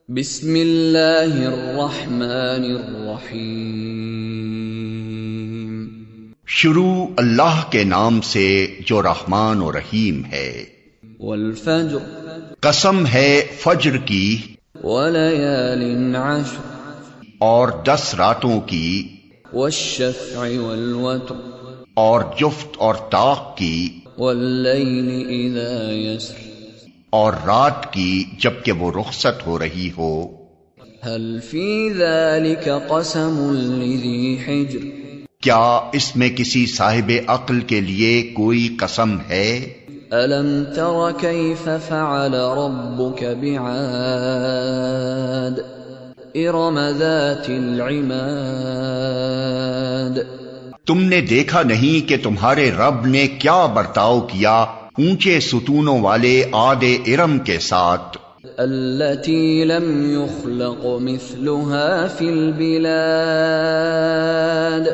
بسم اللہ الرحمن الرحیم۔ شروع اللہ کے نام سے جو رحمان و رحیم ہے۔ والفجر، قسم ہے فجر کی، وليال عشر، اور 10 راتوں کی، والشفع والوتر، اور جفت اور طاق کی، واللیل اذا یسر، اور رات کی جبکہ وہ رخصت ہو رہی ہو۔ هل فی ذلک قسم لذی حجر، کیا اس میں کسی صاحب عقل کے لیے کوئی قسم ہے؟ الم تر کیف فعل ربک بعاد ارم ذات العماد۔ تم نے دیکھا نہیں کہ تمہارے رب نے کیا برتاؤ کیا اونچے ستونوں والے عاد ارم کے ساتھ، التي لم يخلق مثلها في البلاد،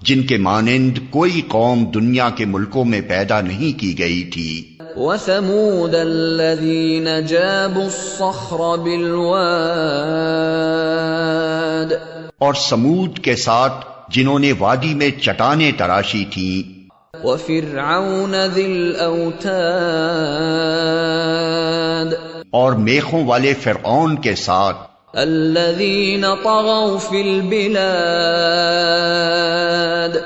جن کے مانند کوئی قوم دنیا کے ملکوں میں پیدا نہیں کی گئی تھی۔ وثمود الذين جابوا الصخر بالواد، اور سمود کے ساتھ جنہوں نے وادی میں چٹانیں تراشی تھیں۔ وفرعون ذي الاوتاد، اور میخوں والے فرعون کے ساتھ، الذين طغوا في البلاد،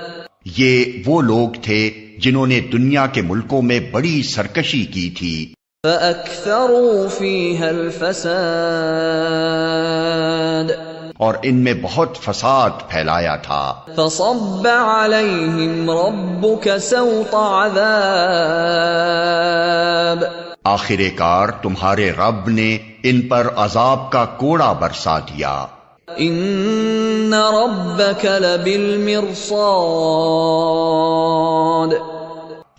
یہ وہ لوگ تھے جنہوں نے دنیا کے ملکوں میں بڑی سرکشی کی تھی۔ فأكثروا فيها الفساد، اور ان میں بہت فساد پھیلایا تھا۔ فصب عليهم ربك سوط عذاب، آخر کار تمہارے رب نے ان پر عذاب کا کوڑا برسا دیا۔ ان ربك لبالمرصاد،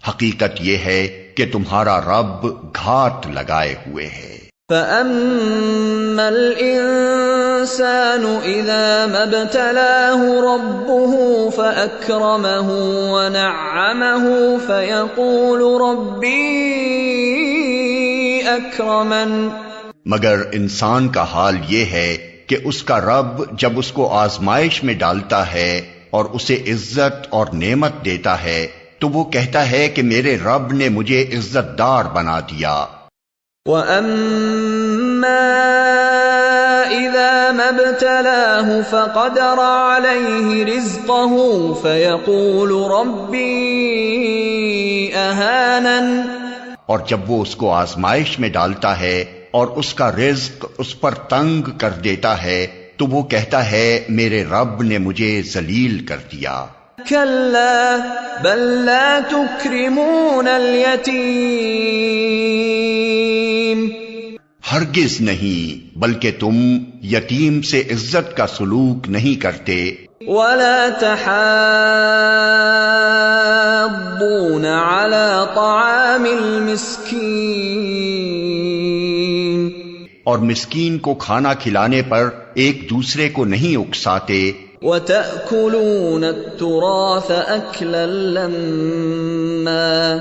حقیقت یہ ہے کہ تمہارا رب گھات لگائے ہوئے ہے۔ فأما الإنسان إذا ما ابتلاه ربه فأكرمه ونعمه فيقول ربي أكرمن، مگر انسان کا حال یہ ہے کہ اس کا رب جب اس کو آزمائش میں ڈالتا ہے اور اسے عزت اور نعمت دیتا ہے تو وہ کہتا ہے کہ میرے رب نے مجھے عزت دار بنا دیا۔ وَأَمَّا إِذَا مَا ابْتَلَاهُ فَقَدَرَ عَلَيْهِ رِزْقَهُ فَيَقُولُ رَبِّي أَهَانَنِ، اور جب وہ اس کو آزمائش میں ڈالتا ہے اور اس کا رزق اس پر تنگ کر دیتا ہے تو وہ کہتا ہے میرے رب نے مجھے ذلیل کر دیا۔ كَلَّا بَل لَّا تُكْرِمُونَ الْيَتِيمَ، ہرگز نہیں، بلکہ تم یتیم سے عزت کا سلوک نہیں کرتے۔ وَلَا تَحَاضُّونَ عَلَى طَعَامِ الْمِسْكِينِ، اور مسکین کو کھانا کھلانے پر ایک دوسرے کو نہیں اکساتے۔ وَتَأْكُلُونَ التُّرَاثَ أَكْلًا لَمًّا،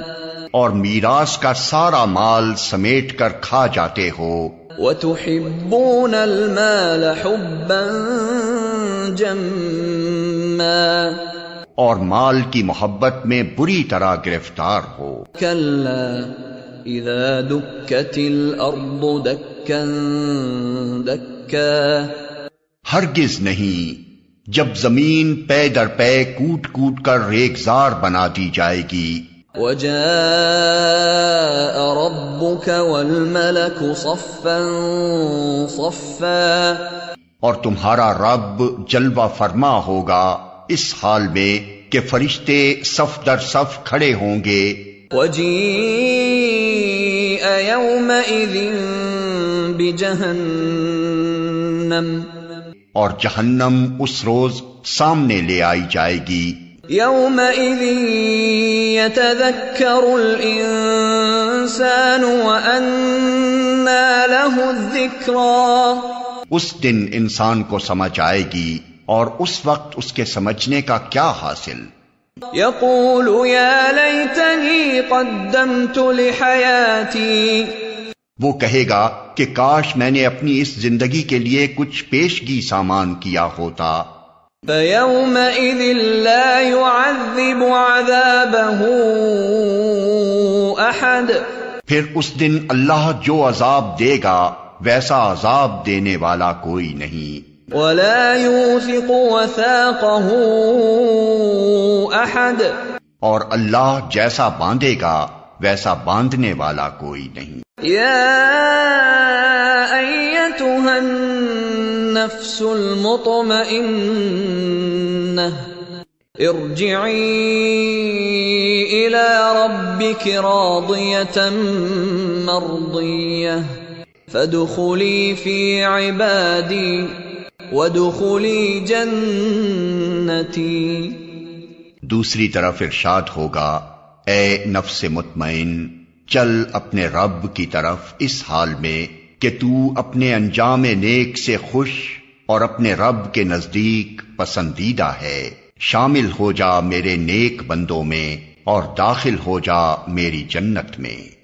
اور میراث کا سارا مال سمیٹ کر کھا جاتے ہو۔ وَتُحِبُّونَ الْمَالَ حُبًّا جَمًّا، اور مال کی محبت میں بری طرح گرفتار ہو۔ كَلَّا إِذَا دُكَّتِ الْأَرْضُ دَكًّا دَكًّا، ہرگز نہیں، جب زمین پے در پے کوٹ کوٹ کر ریگزار بنا دی جائے گی۔ وَجَاءَ رَبُّكَ وَالْمَلَكُ صَفًّا صَفًّا، اور تمہارا رب جلوہ فرما ہوگا اس حال میں کہ فرشتے صف در صف کھڑے ہوں گے۔ وَجِيءَ يَوْمَئِذٍ بِجَهَنَّمَ، اور جہنم اس روز سامنے لے آئی جائے گی۔ يَوْمَئِذٍ يَتَذَكَّرُ الْإِنسَانُ وَأَنَّى لَهُ الذِّكْرَى، اس دن انسان کو سمجھ آئے گی اور اس وقت اس کے سمجھنے کا کیا حاصل۔ يَقُولُ يَا لَيْتَنِي قَدَّمْتُ لِحَيَاتِي، وہ کہے گا کہ کاش میں نے اپنی اس زندگی کے لیے کچھ پیشگی سامان کیا ہوتا۔ فَيَوْمَئِذٍ لَا يُعَذِّبُ عَذَابَهُ أَحَدٌ، پھر اس دن اللہ جو عذاب دے گا ویسا عذاب دینے والا کوئی نہیں، وَلَا يُوثِقُ وَثَاقَهُ أَحَدٌ، اور اللہ جیسا باندھے گا ویسا باندھنے والا کوئی نہیں۔ يَا أَيَّتُهَا النَّفْسُ الْمُطْمَئِنَّةُ ارجعي إلى ربك راضية مرضية فادخلي في عبادي وادخلي جنتي۔ دوسری طرف ارشاد ہوگا، اے نفس مطمئن، چل اپنے رب کی طرف اس حال میں کہ تو اپنے انجام نیک سے خوش اور اپنے رب کے نزدیک پسندیدہ ہے، شامل ہو جا میرے نیک بندوں میں اور داخل ہو جا میری جنت میں۔